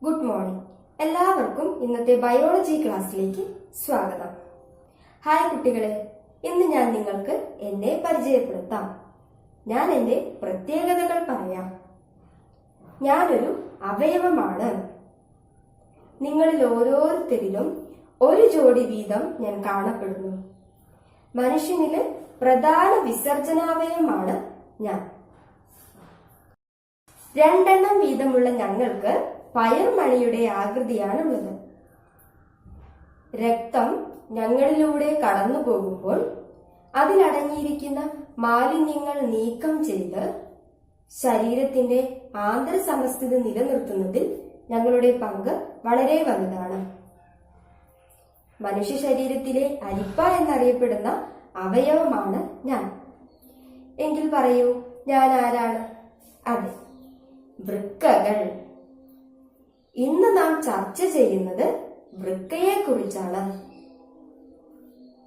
Good morning. എല്ലാവർക്കും ഇന്നത്തെ biology ക്ലാസ്സിലേക്ക് സ്വാഗതം. ഹായ് കുട്ടികളെ, ഇന്ന് ഞാൻ നിങ്ങൾക്ക് എന്നെ പരിചയപ്പെടുത്താം. ഞാൻ എന്റെ പ്രത്യേകതകൾ പറയാം. ഞാനൊരു അവയവമാണ്. നിങ്ങളിൽ ഓരോരുത്തരിലും ഒരു ജോഡി വീതം ഞാൻ കാണപ്പെടുന്നു. മനുഷ്യനിലെ പ്രധാന വിസർജനാവയവമാണ് ഞാൻ. രണ്ടെണ്ണം വീതമുള്ള ഞങ്ങൾക്ക് പയർമണിയുടെ ആകൃതിയാണുള്ളത്. രക്തം ഞങ്ങളിലൂടെ കടന്നു പോകുമ്പോൾ അതിലടങ്ങിയിരിക്കുന്ന മാലിന്യങ്ങൾ നീക്കം ചെയ്ത് ശരീരത്തിന്റെ ആന്തരസമസ്ഥിതി നിലനിർത്തുന്നതിൽ ഞങ്ങളുടെ പങ്ക് വളരെ വലുതാണ്. മനുഷ്യ ശരീരത്തിലെ അരിപ്പ എന്നറിയപ്പെടുന്ന അവയവമാണ് ഞാൻ. എങ്കിൽ പറയൂ, ഞാൻ ആരാണ്? അതെ, വൃക്കകൾ. ഇന്ന് നാം ചർച്ച ചെയ്യുന്നത് വൃക്കയെ കുറിച്ചാണ്.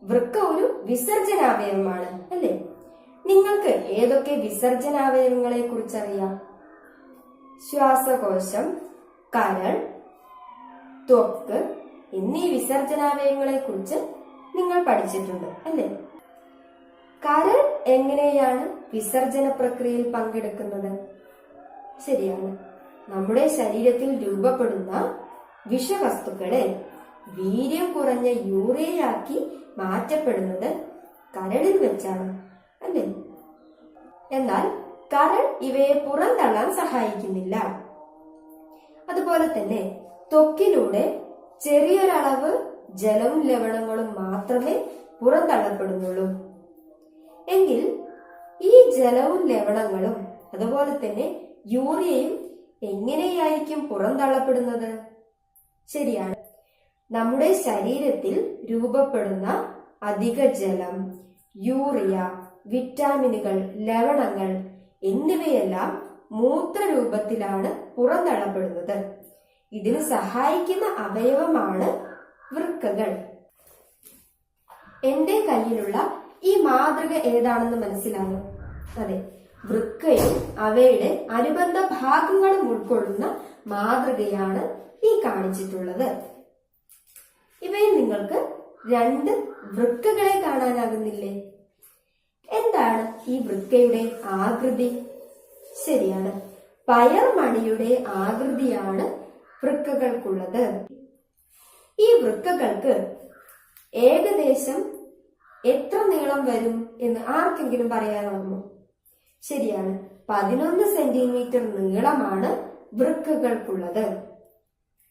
വൃക്ക ഒരു വിസർജനാവയവമാണ്, അല്ലേ? നിങ്ങൾക്ക് ഏതൊക്കെ വിസർജനാവയവങ്ങളെ കുറിച്ചറിയാം? ശ്വാസകോശം, കരൾ, ത്വക്ക് എന്നീ വിസർജനാവയവങ്ങളെ കുറിച്ച് നിങ്ങൾ പഠിച്ചിട്ടുണ്ട്, അല്ലേ? കരൾ എങ്ങനെയാണ് വിസർജന പ്രക്രിയയിൽ പങ്കെടുക്കുന്നത്? ശരിയാണ്, നമ്മുടെ ശരീരത്തിൽ രൂപപ്പെടുന്ന വിഷവസ്തുക്കളെ വീര്യം കുറഞ്ഞ യൂറിയയാക്കി മാറ്റപ്പെടുന്നത് കരളിൽ വെച്ചാണ്, അല്ലേ? എന്നാൽ കരൾ ഇവയെ പുറന്തള്ളാൻ സഹായിക്കുന്നില്ല. അതുപോലെ തന്നെ ത്വക്കിലൂടെ ചെറിയൊരളവ് ജലവും ലവണങ്ങളും മാത്രമേ പുറന്തള്ളപ്പെടുന്നുള്ളൂ. എങ്കിൽ ഈ ജലവും ലവണങ്ങളും അതുപോലെ തന്നെ യൂറിയയും എങ്ങനെയായിരിക്കും പുറന്തള്ളപ്പെടുന്നത്? ശരിയാണ്, നമ്മുടെ ശരീരത്തിൽ രൂപപ്പെടുന്ന അധിക ജലം, യൂറിയ, വിറ്റാമിനുകൾ, ലവണങ്ങൾ എന്നിവയെല്ലാം മൂത്രരൂപത്തിലാണ് പുറന്തള്ളപ്പെടുന്നത്. ഇതിന് സഹായിക്കുന്ന അവയവമാണ് വൃക്കകൾ. എന്റെ കയ്യിലുള്ള ഈ മാതൃക ഏതാണെന്ന് മനസ്സിലായോ? അതെ, വൃക്കയും അവയുടെ അനുബന്ധ ഭാഗങ്ങളും ഉൾക്കൊള്ളുന്ന മാതൃകയാണ് ഈ കാണിച്ചിട്ടുള്ളത്. ഇവയിൽ നിങ്ങൾക്ക് രണ്ട് വൃക്കകളെ കാണാനാകുന്നില്ലേ? എന്താണ് ഈ വൃക്കയുടെ ആകൃതി? ശരിയാണ്, പയർമണിയുടെ ആകൃതിയാണ് വൃക്കകൾക്കുള്ളത്. ഈ വൃക്കകൾക്ക് ഏകദേശം എത്ര നീളം വരും എന്ന് ആർക്കെങ്കിലും പറയാനാകുമോ? ശരിയാണ്, 11 സെന്റിമീറ്റർ നീളമാണ് വൃക്കകൾക്കുള്ളത്.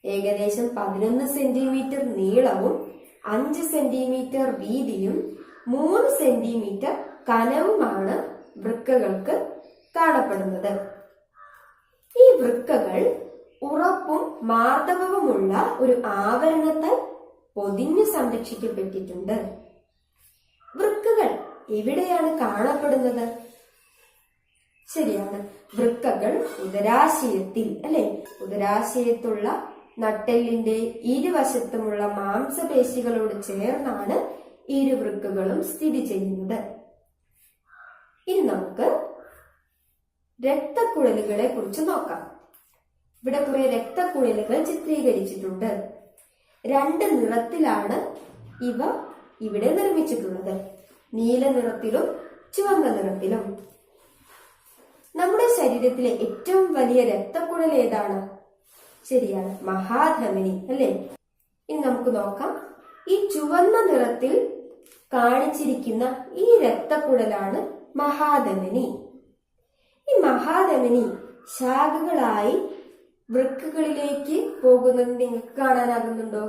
ഏകദേശം 11 സെന്റിമീറ്റർ നീളവും 5 സെന്റിമീറ്റർ വീതിയും 3 സെന്റിമീറ്റർ കനവുമാണ് വൃക്കകൾക്ക് കാണപ്പെടുന്നത്. ഈ വൃക്കകൾ ഉറപ്പും മാർദ്ദവവുമുള്ള ഒരു ആവരണത്താൽ പൊതിഞ്ഞു സംരക്ഷിക്കപ്പെട്ടിട്ടുണ്ട്. വൃക്കകൾ എവിടെയാണ് കാണപ്പെടുന്നത്? ശരിയാണ്, വൃക്കകൾ ഉദരാശയത്തിൽ, അല്ലെ? ഉദരാശയത്തുള്ള നട്ടെല്ലിന്റെ ഇരുവശത്തുമുള്ള മാംസപേശികളോട് ചേർന്നാണ് ഇരുവൃക്കകളും സ്ഥിതി ചെയ്യുന്നത്. ഇനി നമുക്ക് രക്തക്കുഴലുകളെ കുറിച്ച് നോക്കാം. ഇവിടെ കുറെ രക്തക്കുഴലുകൾ ചിത്രീകരിച്ചിട്ടുണ്ട്. 2 നിറത്തിലാണ് ഇവ ഇവിടെ നിർമ്മിച്ചിട്ടുള്ളത്, നീല നിറത്തിലും ചുവന്ന നിറത്തിലും. നമ്മുടെ ശരീരത്തിലെ ഏറ്റവും വലിയ രക്തക്കുഴൽ ഏതാണ്? ശരിയാണ്, മഹാധമനി, അല്ലേ? ഇനി നമുക്ക് നോക്കാം. ഈ ചുവന്ന നിറത്തിൽ കാണിച്ചിരിക്കുന്ന ഈ രക്തക്കുഴലാണ് മഹാധമനി. ഈ മഹാധമനി ശാഖകളായി വൃക്കകളിലേക്ക് പോകുന്നത് നിങ്ങൾക്ക് കാണാനാകുന്നുണ്ടോ?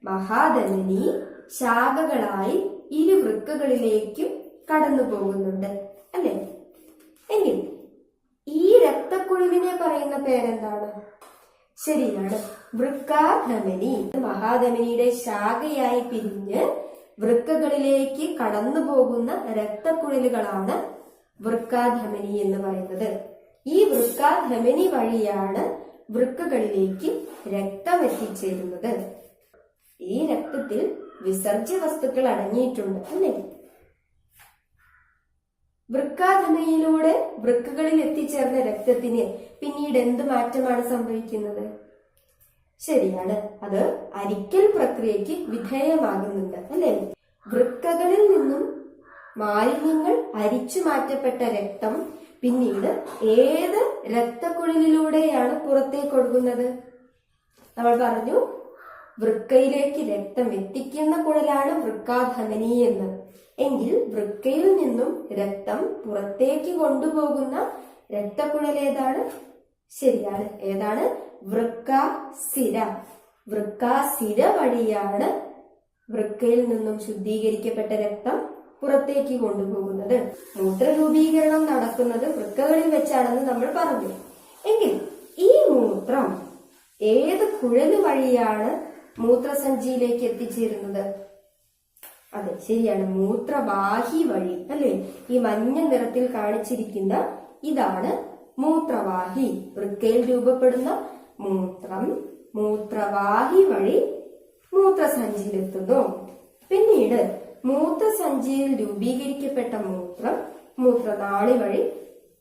മഹാധമനി ശാഖകളായി ഇരുവൃക്കകളിലേക്കും കടന്നു പോകുന്നുണ്ട്, അല്ലേ? എങ്കിൽ ഈ രക്തക്കുഴലിനെ പറയുന്ന പേരെന്താണ്? ശരിയാണ്, വൃക്കാധമനി. മഹാധമനിയുടെ ശാഖയായി പിരിഞ്ഞ് വൃക്കകളിലേക്ക് കടന്നു പോകുന്ന രക്തക്കുഴലുകളാണ് വൃക്കാധമനി എന്ന് പറയുന്നത്. ഈ വൃക്കാധമനി വഴിയാണ് വൃക്കകളിലേക്ക് രക്തം എത്തിച്ചേരുന്നത്. ഈ രക്തത്തിൽ വിസർജ്യ വസ്തുക്കൾ അടങ്ങിയിട്ടുണ്ട്, അല്ലേ? വൃക്കാധമനിയിലൂടെ വൃക്കകളിൽ എത്തിച്ചേർന്ന രക്തത്തിന് പിന്നീട് എന്ത് മാറ്റമാണ് സംഭവിക്കുന്നത്? ശരിയാണ്, അത് അരിക്കൽ പ്രക്രിയക്ക് വിധേയമാകുന്നുണ്ട് അല്ലെ? വൃക്കകളിൽ നിന്നും മാലിന്യങ്ങൾ അരിച്ചു മാറ്റപ്പെട്ട രക്തം പിന്നീട് ഏത് രക്തക്കുഴലിലൂടെയാണ് പുറത്തേക്ക് ഒഴുകുന്നത്? നമ്മൾ പറഞ്ഞു വൃക്കയിലേക്ക് രക്തം എത്തിക്കുന്ന കുഴലാണ് വൃക്കാധമനി എന്ന്. എങ്കിൽ വൃക്കയിൽ നിന്നും രക്തം പുറത്തേക്ക് കൊണ്ടുപോകുന്ന രക്തക്കുഴൽ ഏതാണ്? ശരിയാണ്, ഏതാണ്? വൃക്കാസിര. വൃക്കാസിര വഴിയാണ് വൃക്കയിൽ നിന്നും ശുദ്ധീകരിക്കപ്പെട്ട രക്തം പുറത്തേക്ക് കൊണ്ടുപോകുന്നത്. മൂത്രരൂപീകരണം നടക്കുന്നത് വൃക്കകളിൽ വെച്ചാണെന്ന് നമ്മൾ പറഞ്ഞു. എങ്കിൽ ഈ മൂത്രം ഏത് കുഴല് വഴിയാണ് മൂത്രസഞ്ചിയിലേക്ക് എത്തിച്ചേരുന്നത്? അതെ, ശരിയാണ്, മൂത്രവാഹി വഴി അല്ലെ? ഈ മഞ്ഞ നിറത്തിൽ കാണിച്ചിരിക്കുന്ന ഇതാണ് മൂത്രവാഹി. വൃക്കയിൽ രൂപപ്പെടുന്ന മൂത്രം മൂത്രവാഹി വഴി മൂത്രസഞ്ചിയിലെത്തുന്നു. പിന്നീട് മൂത്രസഞ്ചിയിൽ രൂപീകരിക്കപ്പെട്ട മൂത്രം മൂത്രനാളി വഴി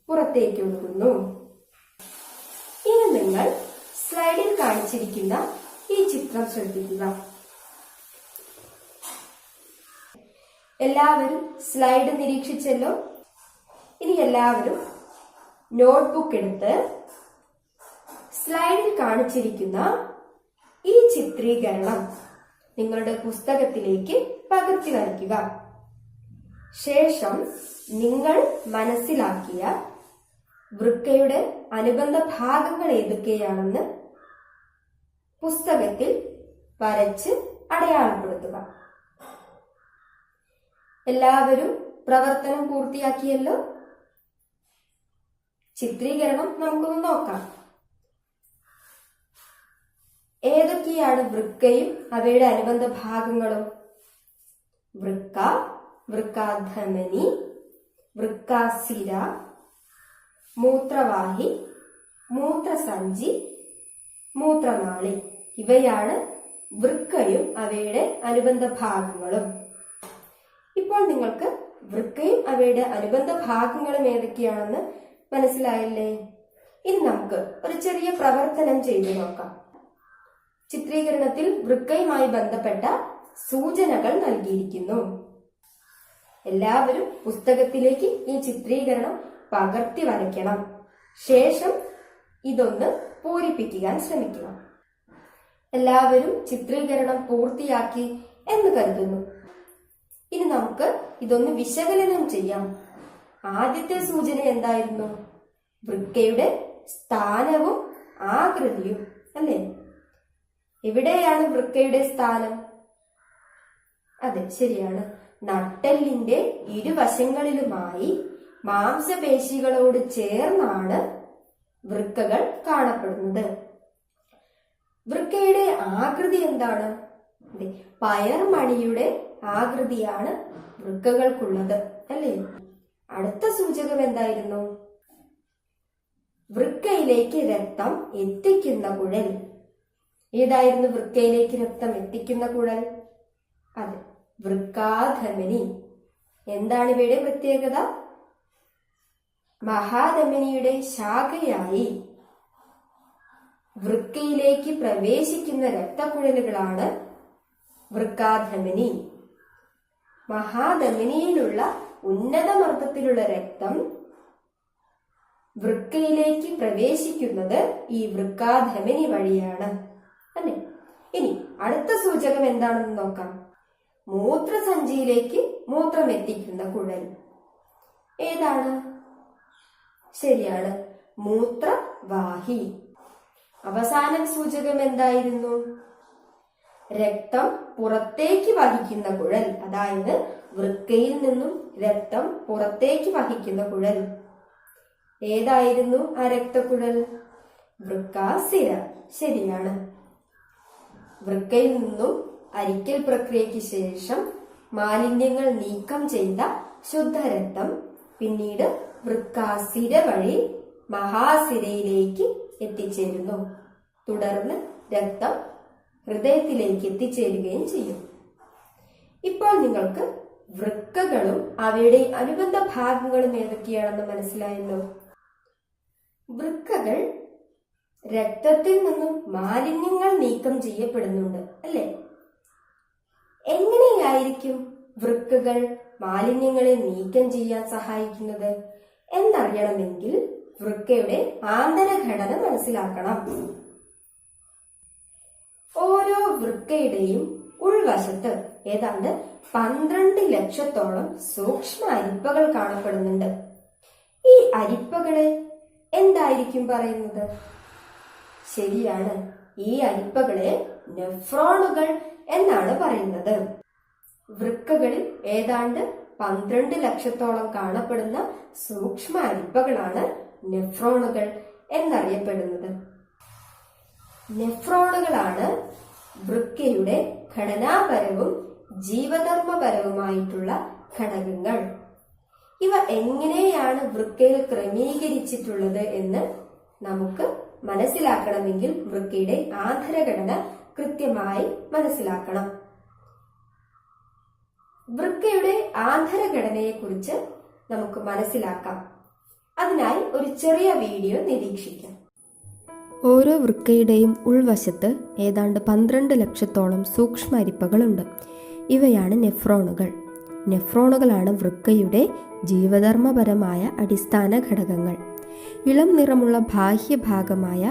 പുറത്തേക്ക് ഒഴുകുന്നു. ഇനി നിങ്ങൾ സ്ലൈഡിൽ കാണിച്ചിരിക്കുന്ന ഈ ചിത്രം ശ്രദ്ധിക്കുക. എല്ലാവരും സ്ലൈഡ് നിരീക്ഷിച്ചല്ലോ. ഇനി എല്ലാവരും നോട്ട്ബുക്ക് എടുത്ത് സ്ലൈഡിൽ കാണിച്ചിരിക്കുന്ന ഈ ചിത്രീകരണം നിങ്ങളുടെ പുസ്തകത്തിലേക്ക് പകർത്തി വരയ്ക്കുക. ശേഷം നിങ്ങൾ മനസ്സിലാക്കിയ വൃക്കയുടെ അനുബന്ധ ഭാഗങ്ങൾ ഏതൊക്കെയാണെന്ന് പുസ്തകത്തിൽ വരച്ച് അടയാളപ്പെടുത്തുക. എല്ലാവരും പ്രവർത്തനം പൂർത്തിയാക്കിയല്ലോ. ചിത്രീകരണം നമുക്കൊന്ന് നോക്കാം. ഏതൊക്കെയാണ് വൃക്കയും അവയുടെ അനുബന്ധ ഭാഗങ്ങളും? വൃക്ക, വൃക്കാധമനി, വൃക്കാസിര, മൂത്രവാഹി, മൂത്രസഞ്ചി, മൂത്രനാളി. ഇവയാണ് വൃക്കയും അവയുടെ അനുബന്ധ ഭാഗങ്ങളും. ഇപ്പോൾ നിങ്ങൾക്ക് വൃക്കയും അവയുടെ അനുബന്ധ ഭാഗങ്ങളും ഏതൊക്കെയാണെന്ന് മനസ്സിലായില്ലേ? ഇനി നമുക്ക് ഒരു ചെറിയ പ്രവർത്തനം ചെയ്തു നോക്കാം. ചിത്രീകരണത്തിൽ വൃക്കയുമായി ബന്ധപ്പെട്ട സൂചനകൾ നൽകിയിരിക്കുന്നു. എല്ലാവരും പുസ്തകത്തിലേക്ക് ഈ ചിത്രീകരണം പകർത്തി വരയ്ക്കണം. ശേഷം ഇതൊന്ന് പൂരിപ്പിക്കാൻ ശ്രമിക്കുക. എല്ലാവരും ചിത്രീകരണം പൂർത്തിയാക്കി എന്ന് കരുതുന്നു. ഇനി നമുക്ക് ഇതൊന്ന് വിശകലനം ചെയ്യാം. ആദ്യത്തെ സൂചന എന്തായിരുന്നു? വൃക്കയുടെ സ്ഥാനവും ആകൃതിയും അല്ലേ? എവിടെയാണ് വൃക്കയുടെ സ്ഥാനം? അതെ, ശരിയാണ്, നട്ടെല്ലിന്റെ ഇരുവശങ്ങളിലുമായി മാംസപേശികളോട് ചേർന്നാണ് വൃക്കകൾ കാണപ്പെടുന്നത്. വൃക്കയുടെ ആകൃതി എന്താണ്? പയർമണിയുടെ ആകൃതിയാണ് വൃക്കകൾക്കുള്ളത് അല്ലേ? അടുത്ത സൂചകം എന്തായിരുന്നു? വൃക്കയിലേക്ക് രക്തം എത്തിക്കുന്ന കുഴൽ. ഏതായിരുന്നു വൃക്കയിലേക്ക് രക്തം എത്തിക്കുന്ന കുഴൽ? അതെ, വൃക്കാധമനി. എന്താണ് ഇവയുടെ പ്രത്യേകത? മഹാധമനിയുടെ ശാഖയായി വൃക്കയിലേക്ക് പ്രവേശിക്കുന്ന രക്തക്കുഴലുകളാണ് വൃക്കാധമനി. മഹാധമനിയിലുള്ള ഉന്നത മർദ്ദത്തിലുള്ള രക്തം വൃക്കയിലേക്ക് പ്രവേശിക്കുന്നത് ഈ വൃക്കാധമനി വഴിയാണ് അല്ലെ? ഇനി അടുത്ത സൂചകം എന്താണെന്ന് നോക്കാം. മൂത്രസഞ്ചിയിലേക്ക് മൂത്രം എത്തിക്കുന്ന കുഴൽ ഏതാണ്? ശരിയാണ്, മൂത്രവാഹി. അവസാന സൂചകം എന്തായിരുന്നു? രക്തം പുറത്തേക്ക് വഹിക്കുന്ന കുഴൽ, അതായത് വൃക്കയിൽ നിന്നും രക്തം പുറത്തേക്ക് വഹിക്കുന്ന കുഴൽ. ഏതായിരുന്നു ആ രക്തക്കുഴൽ? വൃക്കാസിര. ശരിയാണ്. വൃക്കയിൽ നിന്നും അരിക്കൽ പ്രക്രിയയ്ക്ക് ശേഷം മാലിന്യങ്ങൾ നീക്കം ചെയ്ത ശുദ്ധരക്തം പിന്നീട് വൃക്കാസിര വഴി മഹാസിരയിലേക്ക് എത്തിച്ചേരുന്നു. തുടർന്ന് രക്തം ഹൃദയത്തിലേക്ക് എത്തിച്ചേരുകയും ചെയ്യും. ഇപ്പോൾ നിങ്ങൾക്ക് വൃക്കകളും അവയുടെ അനുബന്ധ ഭാഗങ്ങളും ഏതൊക്കെയാണെന്ന് മനസ്സിലായല്ലോ. വൃക്കകൾ രക്തത്തിൽ നിന്നും മാലിന്യങ്ങൾ നീക്കം ചെയ്യപ്പെടുന്നുണ്ട്, അല്ലേ? എങ്ങനെയായിരിക്കും വൃക്കകൾ മാലിന്യങ്ങളെ നീക്കം ചെയ്യാൻ സഹായിക്കുന്നത് എന്നറിയണമെങ്കിൽ വൃക്കയുടെ ആന്തരഘടന മനസ്സിലാക്കണം. ഓരോ വൃക്കയുടെയും ഉൾവശത്ത് ഏതാണ്ട് 12 ലക്ഷത്തോളം സൂക്ഷ്മ അരിപ്പകൾ കാണപ്പെടുന്നുണ്ട്. ഈ അരിപ്പകളെ എന്തായിരിക്കും പറയുന്നത്? ശരിയാണ്, ഈ അരിപ്പകളെ നെഫ്രോണുകൾ എന്നാണ് പറയുന്നത്. വൃക്കകളിൽ ഏതാണ്ട് 12 ലക്ഷത്തോളം കാണപ്പെടുന്ന സൂക്ഷ്മ അരിപ്പകളാണ് നെഫ്രോണുകൾ എന്നറിയപ്പെടുന്നത്. നെഫ്രോണുകളാണ് വൃക്കയുടെ ഘടനാപരവും ജീവധർമ്മപരവുമായിട്ടുള്ള ഘടകങ്ങൾ. ഇവ എങ്ങനെയാണ് വൃക്കയിൽ ക്രമീകരിച്ചിട്ടുള്ളത് എന്ന് നമുക്ക് മനസ്സിലാക്കണമെങ്കിൽ വൃക്കയുടെ ആന്തരഘടന കൃത്യമായി മനസ്സിലാക്കണം. വൃക്കയുടെ ആന്തരഘടനയെക്കുറിച്ച് നമുക്ക് മനസ്സിലാക്കാം. അതിനായി ഒരു ചെറിയ വീഡിയോ നിരീക്ഷിക്കാം. ഓരോ വൃക്കയുടെയും ഉൾവശത്ത് ഏതാണ്ട് 12 ലക്ഷത്തോളം സൂക്ഷ്മ അരിപ്പകളുണ്ട്. ഇവയാണ് നെഫ്രോണുകൾ. നെഫ്രോണുകളാണ് വൃക്കയുടെ ജീവധർമ്മപരമായ അടിസ്ഥാന ഘടകങ്ങൾ. ഇളം നിറമുള്ള ബാഹ്യഭാഗമായ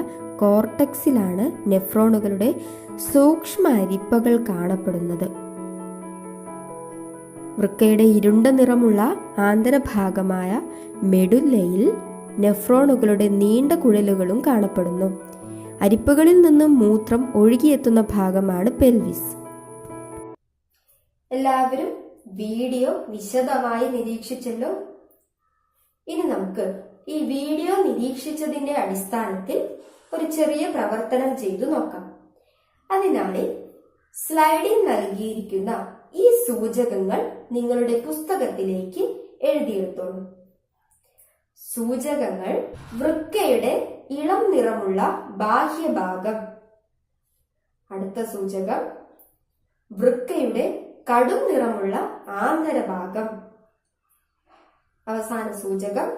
കോർട്ടക്സിലാണ് നെഫ്രോണുകളുടെ സൂക്ഷ്മ അരിപ്പകൾ കാണപ്പെടുന്നത്. വൃക്കയുടെ ഇരുണ്ട നിറമുള്ള ആന്തരഭാഗമായ മെഡുല്ലയിൽ നെഫ്രോണുകളുടെ നീണ്ട കുഴലുകളും കാണപ്പെടുന്നു. അരിപ്പകളിൽ നിന്നും മൂത്രം ഒഴുകിയെത്തുന്ന ഭാഗമാണ് പെൽവിസ്. എല്ലാവരും വീഡിയോ വിശദമായി നിരീക്ഷിച്ചല്ലോ. ഇനി നമുക്ക് ഈ വീഡിയോ നിരീക്ഷിച്ചതിന്റെ അടിസ്ഥാനത്തിൽ ഒരു ചെറിയ പ്രവർത്തനം ചെയ്തു നോക്കാം. അതിനായി സ്ലൈഡിൽ നൽകിയിരിക്കുന്ന ഈ സൂചകങ്ങൾ നിങ്ങളുടെ പുസ്തകത്തിലേക്ക് എഴുതിയെടുത്തോളൂ. സൂചകങ്ങൾ: വൃക്കയുടെ ഇളം നിറമുള്ള ബാഹ്യഭാഗം. അടുത്ത സൂചകം: വൃക്കയുടെ കടും നിറമുള്ള ആന്തരഭാഗം. അവസാന സൂചകം: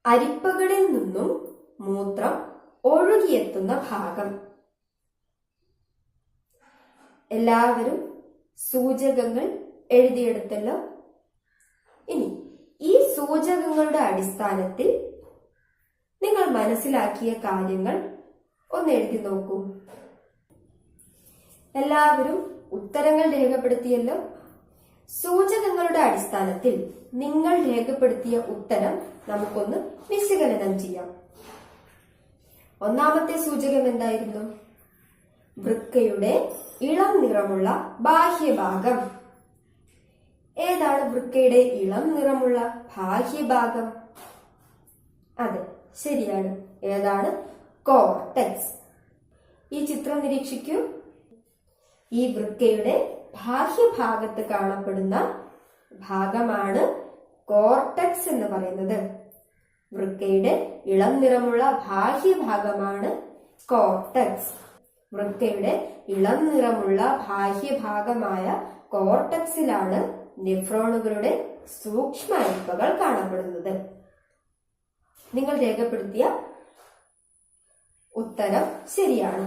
അരിപ്പകളിൽ നിന്നും മൂത്രം ഒഴുകിയെത്തുന്ന ഭാഗം. എല്ലാവരും സൂചകങ്ങൾ എഴുതിയെടുത്തല്ലോ. ഇനി ഈ സൂചകങ്ങളുടെ അടിസ്ഥാനത്തിൽ നിങ്ങൾ മനസ്സിലാക്കിയ കാര്യങ്ങൾ ഒന്ന് എഴുതി നോക്കൂ. എല്ലാവരും ഉത്തരങ്ങൾ രേഖപ്പെടുത്തിയല്ലോ. സൂചകങ്ങളുടെ അടിസ്ഥാനത്തിൽ നിങ്ങൾ രേഖപ്പെടുത്തിയ ഉത്തരം നമുക്കൊന്ന് വിശകലനം ചെയ്യാം. ഒന്നാമത്തെ സൂചകം എന്തായിരുന്നു? വൃക്കയുടെ ഇളം നിറമുള്ള ബാഹ്യഭാഗം. ഏതാണ് വൃക്കയുടെ ഇളം നിറമുള്ള ബാഹ്യഭാഗം? അതെ, ശരിയാണ്. ഏതാണ്? കോർട്ടെക്സ്. ഈ ചിത്രം നിരീക്ഷിക്കൂ. ഈ വൃക്കയുടെ ബാഹ്യഭാഗത്ത് കാണപ്പെടുന്ന ഭാഗമാണ് കോർട്ടെക്സ് എന്ന് പറയുന്നത്. വൃക്കയുടെ ഇളം നിറമുള്ള ബാഹ്യഭാഗമാണ് കോർട്ടെക്സ്. വൃക്കയുടെ ഇളം നിറമുള്ള ബാഹ്യഭാഗമായ കോർട്ടെക്സിലാണ് നെഫ്രോണുകളുടെ സൂക്ഷ്മ അരിപ്പകൾ കാണപ്പെടുന്നത്. നിങ്ങൾ രേഖപ്പെടുത്തിയ ഉത്തരം ശരിയാണ്.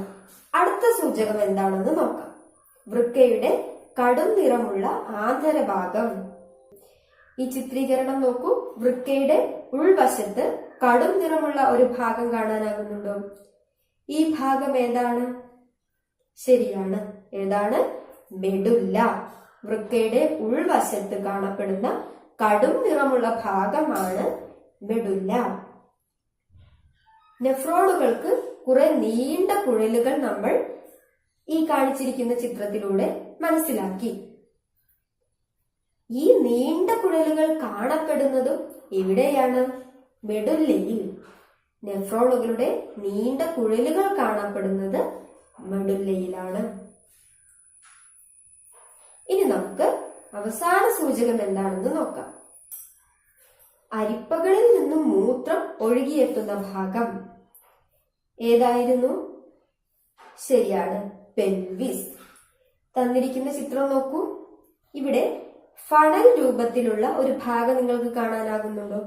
അടുത്ത സൂചകം എന്താണെന്ന് നോക്കാം. വൃക്കയുടെ കടും നിറമുള്ള ആന്തരഭാഗം. ഈ ചിത്രീകരണം നോക്കൂ. വൃക്കയുടെ ഉൾവശത്ത് കടും നിറമുള്ള ഒരു ഭാഗം കാണാനാകുന്നുണ്ടോ? ഈ ഭാഗം ഏതാണ്? ശരിയാണ്. ഏതാണ്? മെഡുല്ല. വൃക്കയുടെ ഉൾവശത്ത് കാണപ്പെടുന്ന കടും നിറമുള്ള ഭാഗമാണ് മെഡുല്ല. നെഫ്രോണുകൾക്ക് കുറെ നീണ്ട കുഴലുകൾ നമ്മൾ ഈ കാണിച്ചിരിക്കുന്ന ചിത്രത്തിലൂടെ മനസ്സിലാക്കി. ഈ നീണ്ട കുഴലുകൾ കാണപ്പെടുന്നതും എവിടെയാണ്? മെഡുല്ലയിൽ. നെഫ്രോണുകളുടെ നീണ്ട കുഴലുകൾ കാണപ്പെടുന്നത് മെഡുല്ലയിലാണ്. ഇനി നമുക്ക് അവസാന സൂചകം എന്താണെന്ന് നോക്കാം. അരിപ്പകളിൽ നിന്നും മൂത്രം ഒഴുകിയെത്തുന്ന ഭാഗം ഏതായിരുന്നു? ശരിയാണ്, പെൽവിസ്. തന്നിരിക്കുന്ന ചിത്രം നോക്കൂ. ഇവിടെ ഫണൽ രൂപത്തിലുള്ള ഒരു ഭാഗം നിങ്ങൾക്ക് കാണാനാകുന്നുണ്ടോ?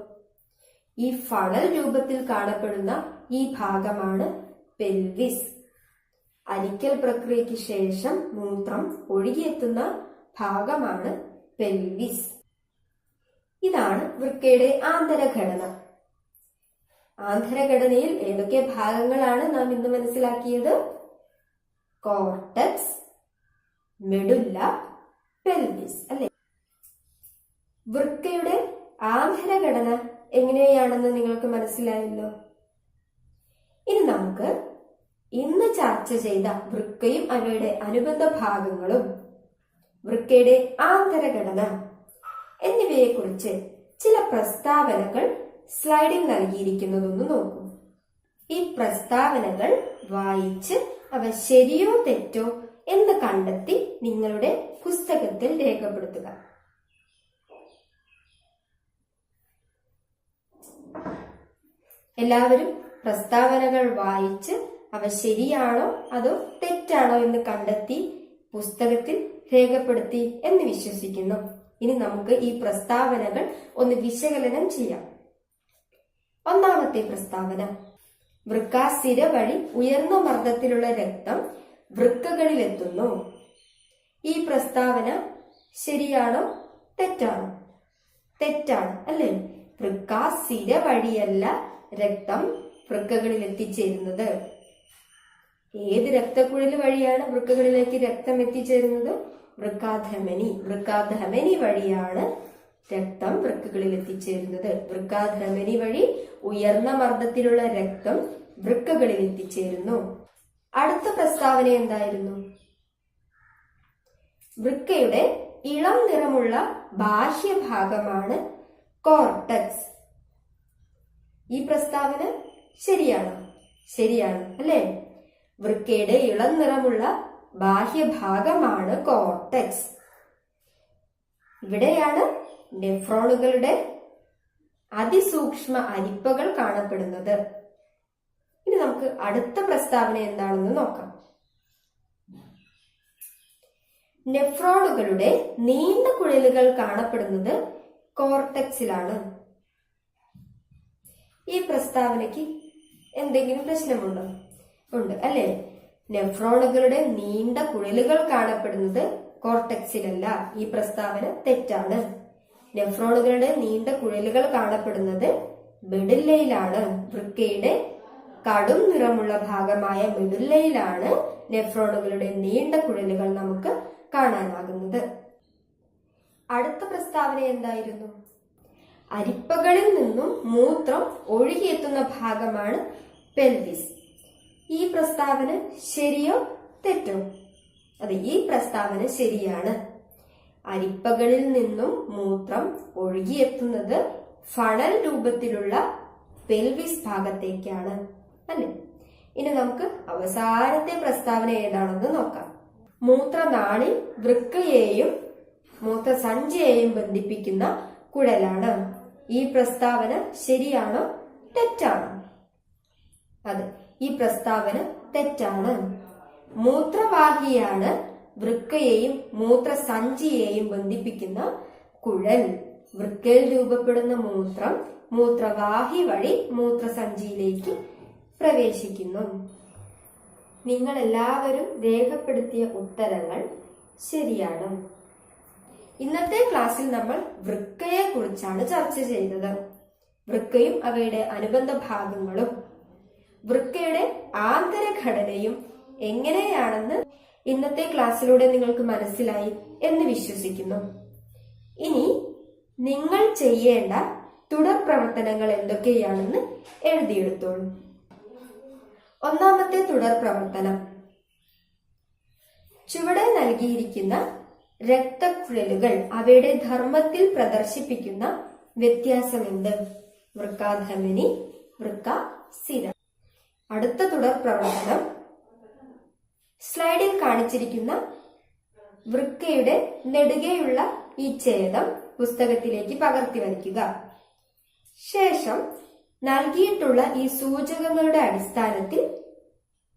ഈ ഫണൽ രൂപത്തിൽ കാണപ്പെടുന്ന ഈ ഭാഗമാണ് പെൽവിസ്. അരിക്കൽ പ്രക്രിയയ്ക്ക് ശേഷം മൂത്രം ഒഴുകിയെത്തുന്ന ഭാഗമാണ് പെൽവിസ്. ഇതാണ് വൃക്കയുടെ ആന്തരഘടന. ആന്തരഘടനയിൽ ഏതൊക്കെ ഭാഗങ്ങളാണ് നാം ഇന്ന് മനസ്സിലാക്കിയത്? കോർട്ടക്സ്, മെഡുല്ല, പെൽവിസ് അല്ലെ? വൃക്കയുടെ ആന്തരഘടന എങ്ങനെയാണെന്ന് നിങ്ങൾക്ക് മനസ്സിലായല്ലോ. ഇനി നമുക്ക് ഇന്ന് ചർച്ച ചെയ്ത വൃക്കയും അവയുടെ അനുബന്ധ ഭാഗങ്ങളും വൃക്കയുടെ ആന്തരഘടന എന്നിവയെക്കുറിച്ച് ചില പ്രസ്താവനകൾ സ്ലൈഡിൽ നൽകിയിരിക്കുന്നതൊന്ന് നോക്കൂ. ഈ പ്രസ്താവനകൾ വായിച്ച് അവ ശരിയോ തെറ്റോ എന്ന് കണ്ടെത്തി നിങ്ങളുടെ പുസ്തകത്തിൽ രേഖപ്പെടുത്തുക. എല്ലാവരും പ്രസ്താവനകൾ വായിച്ച് അവ ശരിയാണോ അതോ തെറ്റാണോ എന്ന് കണ്ടെത്തി പുസ്തകത്തിൽ രേഖപ്പെടുത്തി എന്ന് വിശ്വസിക്കുന്നു. ഇനി നമുക്ക് ഈ പ്രസ്താവനകൾ ഒന്ന് വിശകലനം ചെയ്യാം. ഒന്നാമത്തെ പ്രസ്താവന: വൃക്കാസിര വഴി ഉയർന്ന മർദ്ദത്തിലുള്ള രക്തം വൃക്കകളിലെത്തുന്നു. ഈ പ്രസ്താവന ശരിയാണോ തെറ്റാണോ? തെറ്റാണ് അല്ലേ? വൃക്കാസിര വഴിയല്ല രക്തം വൃക്കകളിൽ എത്തിച്ചേരുന്നത്. ഏത് രക്തക്കുഴൽ വഴിയാണ് വൃക്കകളിലേക്ക് രക്തം എത്തിച്ചേരുന്നത്? വൃക്കാധമനി. വൃക്കാധമനി വഴിയാണ് രക്തം വൃക്കകളിൽ എത്തിച്ചേരുന്നത്. വൃക്കാധമനി വഴി ഉയർന്ന മർദ്ദത്തിലുള്ള രക്തം വൃക്കകളിൽ എത്തിച്ചേരുന്നു. അടുത്ത പ്രസ്താവന എന്തായിരുന്നു? വൃക്കയുടെ ഇളം നിറമുള്ള ബാഹ്യഭാഗമാണ് കോർട്ടക്സ്. ഈ പ്രസ്താവന ശരിയാണോ? ശരിയാണ് അല്ലേ? വൃക്കയുടെ ഇളം നിറമുള്ള ബാഹ്യഭാഗമാണ് കോർട്ടക്സ്. ഇവിടെയാണ് നെഫ്രോണുകളുടെ അതിസൂക്ഷ്മ അരിപ്പകൾ കാണപ്പെടുന്നത്. ഇനി നമുക്ക് അടുത്ത പ്രസ്താവന എന്താണെന്ന് നോക്കാം. നെഫ്രോണുകളുടെ നീണ്ട കുഴലുകൾ കാണപ്പെടുന്നത് കോർട്ടക്സിലാണ്. ഈ പ്രസ്താവനയ്ക്ക് എന്തെങ്കിലും പ്രശ്നമുണ്ടോ? ഉണ്ട് അല്ലെ? നെഫ്രോണുകളുടെ നീണ്ട കുഴലുകൾ കാണപ്പെടുന്നത് കോർട്ടക്സിലല്ല. ഈ പ്രസ്താവന തെറ്റാണ്. നെഫ്രോണുകളുടെ നീണ്ട കുഴലുകൾ കാണപ്പെടുന്നത് മെഡുല്ലയിലാണ്. വൃക്കയുടെ കടും നിറമുള്ള ഭാഗമായ മെഡുല്ലയിലാണ് നെഫ്രോണുകളുടെ നീണ്ട കുഴലുകൾ നമുക്ക് കാണാനാകുന്നത്. അടുത്ത പ്രസ്താവന എന്തായിരുന്നു? അരിപ്പകളിൽ നിന്നും മൂത്രം ഒഴുകിയെത്തുന്ന ഭാഗമാണ് പെൽവിസ്. ഈ പ്രസ്താവന ശരിയോ തെറ്റോ? അതെ, ഈ പ്രസ്താവന ശരിയാണ്. അരിപ്പകളിൽ നിന്നും മൂത്രം ഒഴുകിയെത്തുന്നത് ഫണൽ രൂപത്തിലുള്ള പെൽവിസ് ഭാഗത്തേക്കാണ് അല്ലെ? ഇനി നമുക്ക് അവസാനത്തെ പ്രസ്താവന ഏതാണെന്ന് നോക്കാം. മൂത്രനാളി വൃക്കയെയും മൂത്രസഞ്ചിയെയും ബന്ധിപ്പിക്കുന്ന കുഴലാണ്. ഈ പ്രസ്താവന ശരിയാണോ തെറ്റാണോ? അതെ, ഈ പ്രസ്താവന തെറ്റാണ്. മൂത്രവാഹിയാണ് വൃക്കയെയും മൂത്രസഞ്ചിയെയും ബന്ധിപ്പിക്കുന്ന കുഴൽ. വൃക്കയിൽ രൂപപ്പെടുന്ന മൂത്രം മൂത്രവാഹി വഴി മൂത്രസഞ്ചിയിലേക്ക് പ്രവേശിക്കുന്നു. നിങ്ങൾ എല്ലാവരും രേഖപ്പെടുത്തിയ ഉത്തരങ്ങൾ ശരിയാണ്. ഇന്നത്തെ ക്ലാസ്സിൽ നമ്മൾ വൃക്കയെ കുറിച്ചാണ് ചർച്ച ചെയ്തത്. വൃക്കയും അവയുടെ അനുബന്ധ ഭാഗങ്ങളും വൃക്കയുടെ ആന്തരഘടനയും എങ്ങനെയാണെന്ന് ഇന്നത്തെ ക്ലാസ്സിലൂടെ നിങ്ങൾക്ക് മനസ്സിലായി എന്ന് വിശ്വസിക്കുന്നു. ഇനി നിങ്ങൾ ചെയ്യേണ്ട തുടർ പ്രവർത്തനങ്ങൾ എന്തൊക്കെയാണെന്ന് എഴുതിയെടുത്തോളൂ. ഒന്നാമത്തെ തുടർ പ്രവർത്തനം: ചുവടെ നൽകിയിരിക്കുന്ന രക്തക്കുഴലുകൾ അവയുടെ ധർമ്മത്തിൽ പ്രദർശിപ്പിക്കുന്ന വ്യത്യാസമെന്ത്? വൃക്കാധമനി, വൃക്കാസിര. അടുത്ത തുടർ പ്രവർത്തനം: സ്ലൈഡിൽ കാണിച്ചിരിക്കുന്ന വൃക്കയുടെ നെടുകെയുള്ള ഈ ഛേദം പുസ്തകത്തിലേക്ക് പകർത്തി വയ്ക്കുക. ശേഷം നൽകിയിട്ടുള്ള ഈ സൂചകങ്ങളുടെ അടിസ്ഥാനത്തിൽ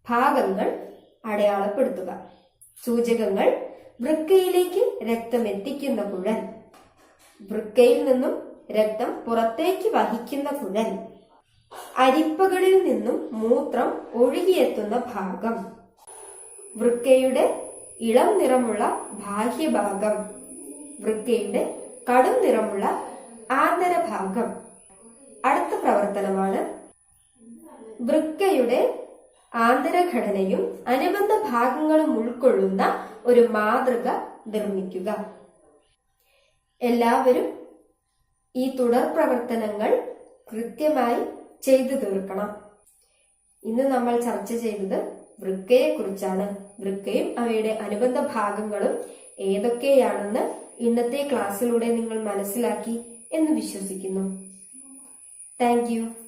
ഭാഗങ്ങൾ അടയാളപ്പെടുത്തുക. സൂചകങ്ങൾ: വൃക്കയിലേക്ക് രക്തം എത്തിക്കുന്ന കുഴൽ, വൃക്കയിൽ നിന്നും രക്തം പുറത്തേക്ക് വഹിക്കുന്ന കുഴൽ, അരിപ്പകളിൽ നിന്നും മൂത്രം ഒഴുകിയെത്തുന്ന ഭാഗം. വൃക്കയുടെ ഇളം നിറമുള്ള ബാഹ്യഭാഗം. വൃക്കയുടെ കടും നിറമുള്ള ആന്തരഭാഗം. അടുത്ത പ്രവർത്തനമാണ് വൃക്കയുടെ ആന്തരഘടനയും അനുബന്ധ ഭാഗങ്ങളും ഉൾക്കൊള്ളുന്ന ഒരു മാതൃക നിർമ്മിക്കുക. എല്ലാവരും ഈ തുടർ പ്രവർത്തനങ്ങൾ കൃത്യമായി ചെയ്തു തീർക്കണം. ഇന്ന് നമ്മൾ ചർച്ച ചെയ്തത് വൃക്കയെ കുറിച്ചാണ്. വൃക്കയും അവയുടെ അനുബന്ധ ഭാഗങ്ങളും ഏതൊക്കെയാണെന്ന് ഇന്നത്തെ ക്ലാസ്സിലൂടെ നിങ്ങൾ മനസ്സിലാക്കി എന്ന് വിശ്വസിക്കുന്നു. Thank you.